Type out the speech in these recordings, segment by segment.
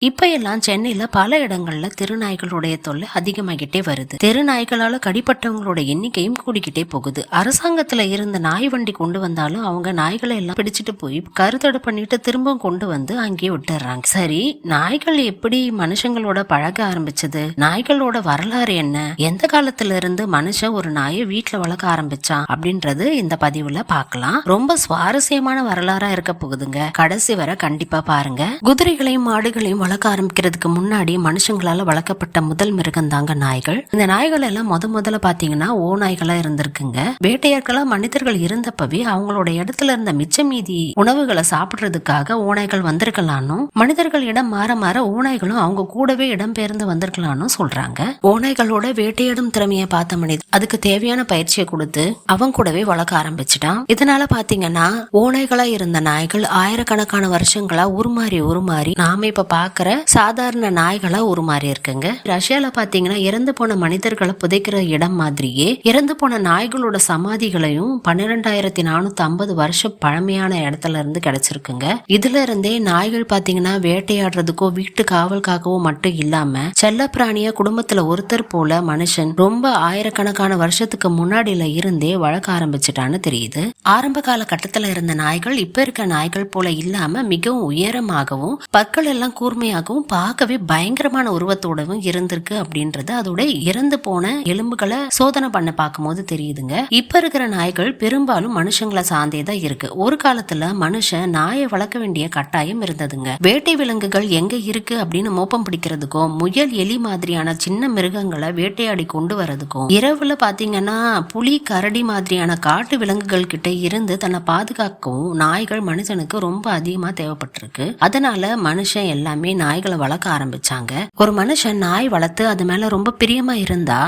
இப்ப எல்லாம் சென்னையில பல இடங்கள்ல தெருநாய்களுடைய தொல்லை அதிகமாகிட்டே வருது. தெருநாய்களால கடிப்பட்டவங்களோட எண்ணிக்கையும் கூடிக்கிட்டே போகுது. அரசாங்கத்துல இருந்த நாய் வண்டி கொண்டு வந்தாலும் அவங்க நாய்களை எல்லாம் பிடிச்சிட்டு போய் கருத்தடை பண்ணிட்டு திரும்பவும் கொண்டு வந்து அங்கேயே விட்டுறாங்க. சரி, நாய்கள் எப்படி மனுஷங்களோட பழக ஆரம்பிச்சது? நாய்களோட வரலாறு என்ன? எந்த காலத்துல இருந்து மனுஷன் ஒரு நாயை வீட்டுல வளர்க்க ஆரம்பிச்சான் அப்படின்றது இந்த பதிவுல பார்க்கலாம். ரொம்ப சுவாரஸ்யமான வரலாறா இருக்க போகுதுங்க. கடைசி வரை கண்டிப்பா பாருங்க. குதிரைகளையும் மாடுகளையும் வளர்க்க ஆரம்பிக்கிறதுக்கு முன்னாடி மனுஷங்களால வளர்க்கப்பட்ட முதல் மிருகம் தாங்க நாய்கள். இந்த நாய்கள் எல்லாம் முதல்ல பாத்தீங்கன்னா ஓநாய்களா இருந்திருக்குங்க. வேட்டையாட்களா மனிதர்கள் இருந்தப்பவே அவங்களோட இடத்துல இருந்த மிச்ச மீதி உணவுகளை சாப்பிடுறதுக்காக ஓநாய்கள் வந்திருக்கலாம்னு, மனிதர்கள் இடம் மாற மாற ஓநாய்களும் அவங்க கூடவே இடம் பெயர்ந்து வந்திருக்கலாம்னு சொல்றாங்க. ஓநாய்களோட வேட்டையாடும் திறமையை பார்த்த மனிதன் அதுக்கு தேவையான பயிற்சியை கொடுத்து அவங்க கூடவே வளர்க்க ஆரம்பிச்சுட்டான். இதனால பாத்தீங்கன்னா ஓநாய்களா இருந்த நாய்கள் ஆயிரக்கணக்கான வருஷங்களா உருமாறி நாம இப்ப பாக்குற சாதாரண நாய்களா உருமாறி இருக்குங்க. ரஷ்யால பாத்தீங்கன்னா இறந்து போன மனிதர்களை புதைக்கிற இடம் மாதிரியே இறந்து போன நாய்களோட சமாதிகளையும் 12,450 வருஷம் பழமையான இடத்துல இருந்து கிடைச்சிருக்குங்க. இதுல இருந்தே நாய்கள் பாத்தீங்கன்னா வேட்டையாடுறதுக்கோ வீட்டு காவல்காகவோ மட்டும் இல்லாம செல்ல பிராணியா குடும்பத்துல ஒருத்தர் போல மனுஷன் ரொம்ப ஆயிரக்கணக்கான வருஷத்துக்கு முன்னாடியில இருந்தே வளர்க்க ஆரம்பிச்சுட்டான்னு தெரியுது. ஆரம்ப கால கட்டத்துல இருந்த நாய்கள் இப்ப இருக்க நாய்கள் போல இல்லாம மிகவும் உயரமாகவும் பற்கள் எல்லாம் கூர்மையாகவும் பார்க்கவே பயங்கரமான உருவத்தோடவும் இருந்திருக்கு அப்படின்றது அதோட இறந்து போன எலும்புகளை சோதனை பண்ண பார்க்கும்போது தெரியுதுங்க. இப்ப இருக்கிற நாய்கள் பெரும்பாலும் மனுஷங்களை சார்ந்தேதான் இருக்கு. ஒரு காலத்துல மனுஷன் நாயை வளர்க்க வேண்டிய கட்டாயம் இருந்ததுங்க. வேட்டை விலங்குகள் எங்க இருக்கு அப்படின்னு மோப்பம் பிடிக்கிறதுக்கும் முயல் எலி மாதிரியான சின்ன மிருகங்களை வேட்டையாடி கொண்டு வரதுக்கும், இரவுல பாத்தீங்கன்னா புலி கரடி மாதிரியான காட்டு விலங்குகள் கிட்ட இருந்து தன்னை பாதுகாக்கவும் நாய்கள் மனுஷனுக்கு ரொம்ப அதிகமா தேவைப்பட்டிருக்கு. அதனால மனுஷன் எல்லாமே நாய்களை வளர்க்க ஆரம்பிச்சாங்க. ஒரு மனுஷன் நாய் வளர்த்து அது மேல ரொம்ப பிரியமா இருந்தா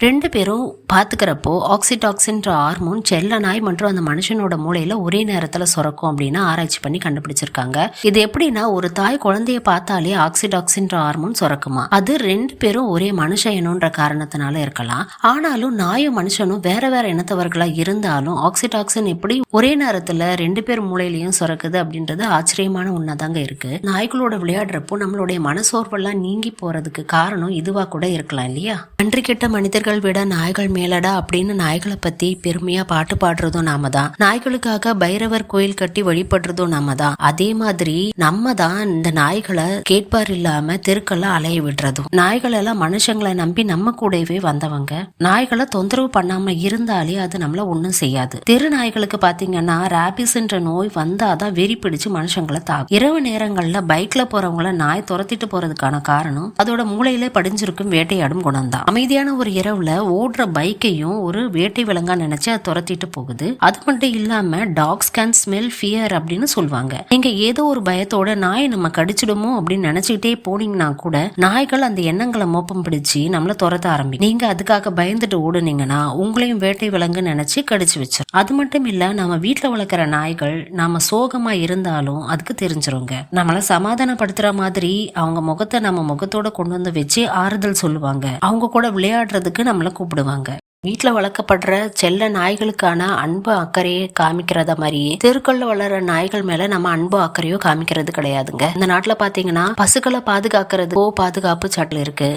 ரெண்டு பேரும் பாத்துக்கிறப்போ ஆக்சிடாக்சின் ஹார்மோன் செல்ல நாய் மற்றும் அந்த மனுஷனோட மூளையில ஒரே நேரத்துல சுரக்கும் அப்படின்னு ஆராய்ச்சி பண்ணி கண்டுபிடிச்சிருக்காங்க. இது எப்படின்னா, ஒரு தாய் குழந்தைய பார்த்தாலே ஆக்சிடாக்சின் ஹார்மோன் சுரக்குமா. அது ரெண்டு பேரும் ஒரே மனுஷன் இனம்ன்ற காரணத்தினால இருக்கலாம். ஆனாலும் நாயும் மனுஷனும் வேற வேற இனத்தவர்களா இருந்தாலும் ஆக்சிடாக்சின் எப்படி ஒரே நேரத்துல ரெண்டு பேர் மூளையிலயும் சுரக்குது அப்படின்றது ஆச்சரியமான உண்மைதாங்க இருக்கு. நாய்களோட விளையாடுறப்போ நம்மளுடைய மனசோர்வெல்லாம் நீங்கி போறதுக்கு காரணம் இதுவா கூட இருக்கலாம் இல்லையா? நன்றி கெட்ட மனிதர்கள் விட நாய்கள் மேலடா அப்படின்னு நாய்களை பத்தி பெருமையா பாட்டு பாடுறதும் நாம தான். நாய்களுக்காக பைரவர் கோயில் கட்டி வழிபடுறதும் நாம தான். அதே மாதிரி நம்ம தான் இந்த நாய்களை கேட்பார் இல்லாம தெருக்கெல்லாம் அலைய விடுறதும். நாய்கள் எல்லாம் மனுஷங்களை நம்பி நம்ம கூடவே வந்தவங்க. நாய்களை தொந்தரவு பண்ணாம இருந்தாலே அது நம்மள ஒண்ணும் செய்யாது. தெரு நாய்களுக்கு பாத்தீங்கன்னா ராபிஸ்ன்ற நோய் வந்தாதான் வெறி பிடிச்சு மனுஷங்களை தாக்கும். இரவு நேரங்கள்ல பைக்ல போறவங்கள நாய் துரத்திட்டு போறதுக்கான காரணம் அதோட மூளையிலே படிஞ்சிருக்கும் வேட்டையாடும் குணம் தான். அமைதியான ஒரு இரவுல ஓடுற பைக்கையும் ஒரு வேட்டை விலங்கா நினைச்சு அது துரத்திட்டு போகுது. அது மட்டும் இல்லாம டாக்ஸ் கேன் ஸ்மெல் ஃபியர் அப்படின்னு சொல்லுவாங்க. நீங்க ஏதோ ஒரு பயத்தோட நாய் நம்ம கடிச்சிடுமோ அப்படின்னு நினைச்சுக்கிட்டே போனீங்கன்னா கூட நாய்கள் அந்த எண்ணங்களை மோப்பம் பிடிச்சு நம்மள துரத்த ஆரம்பிக்கும். நீங்க அதுக்காக பயந்துட்டு ஓடுனீங்கன்னா உங்களையும் வேட்டை விலங்கு நினைச்சு கடிச்சு வச்சிடும். அது மட்டும் இல்ல, நம்ம வீட்டுல வளர்க்குற நாய்கள் நாம சோகமா இருந்தாலும் அதுக்கு தெரிஞ்சிருங்க. நம்மள சமாதானப்படுத்துற மாதிரி அவங்க முகத்தை நம்ம முகத்தோட கொண்டு வந்து வச்சு ஆறுதல் சொல்லுவாங்க. அவங்க கூட விளையாடுறதுக்கு நம்மள கூப்பிடுவாங்க. வீட்டுல வளர்க்கப்படுற செல்ல நாய்களுக்கான அன்பு அக்கறையை காமிக்கிறத மாதிரியே தெருக்கள்ல வளர்ற நாய்கள் மேல நம்ம அன்பு அக்கறையோ காமிக்கிறது கிடையாதுங்க. இந்த நாட்டுல பாத்தீங்கன்னா பசுக்களை பாதுகாக்கிறது பாதுகாப்பு சட்டம் இருக்கு.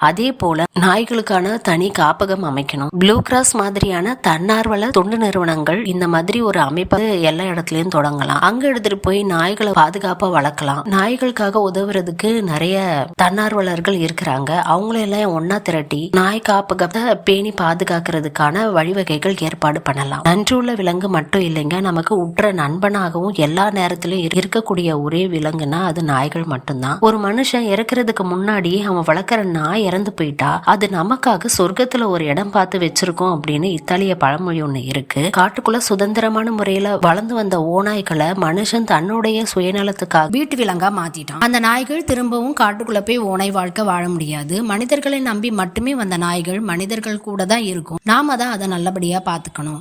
அதே போல நாய்களுக்கான தனி காப்பகம் அமைக்கணும். ப்ளூ கிராஸ் மாதிரியான தன்னார்வல தொண்டு நிறுவனங்கள் இந்த மாதிரி ஒரு அமைப்பை எல்லா இடத்துலயும் தொடங்கலாம். அங்க எடுத்துட்டு போய் நாய்களை பாதுகாப்பா வளர்க்கலாம். நாய்களுக்காக உதவுறதுக்கு நிறைய தன்னார்வலர்கள் இருக்கிறாங்க. அவங்களெல்லாம் ஒன்னா திரட்டி நாய் காப்பகத்தை பேணி பாதுகாக்கிறதுக்கான வழிவகைகள் ஏற்பாடு பண்ணலாம். நன்றியுள்ள விலங்கு மட்டும் இல்லைங்க, நமக்கு உற்ற நண்பனாகவும் எல்லா நேரத்திலும் இருக்கக்கூடிய ஒரே விலங்குனா அது நாய்கள் மட்டும்தான். ஒரு மனுஷன் இறக்குறதுக்கு முன்னாடி அவன் வளர்க்குற நாய் இறந்து போயிட்டா அது நமக்காக சொர்க்கத்துல ஒரு இடம் பார்த்து வச்சிருக்கோம் அப்படின்னு இத்தாலிய பழமொழி ஒண்ணு இருக்கு. காட்டுக்குள்ள சுதந்திரமான முறையில வளர்ந்து வந்த ஓநாய்களை மனுஷன் தன்னுடைய சுயநலத்துக்காக வீட்டு விலங்கா மாத்திட்டான். அந்த நாய்கள் திரும்பவும் காட்டுக்குள்ள போய் ஓநாய் வாழ்க்கை வாழ முடியாது. மனிதர்களை நம்பி மட்டுமே வந்த நாய்கள் மனிதர்கள் கூட தான் இருக்கும். நாம தான் அதை நல்லபடியா பாத்துக்கணும்.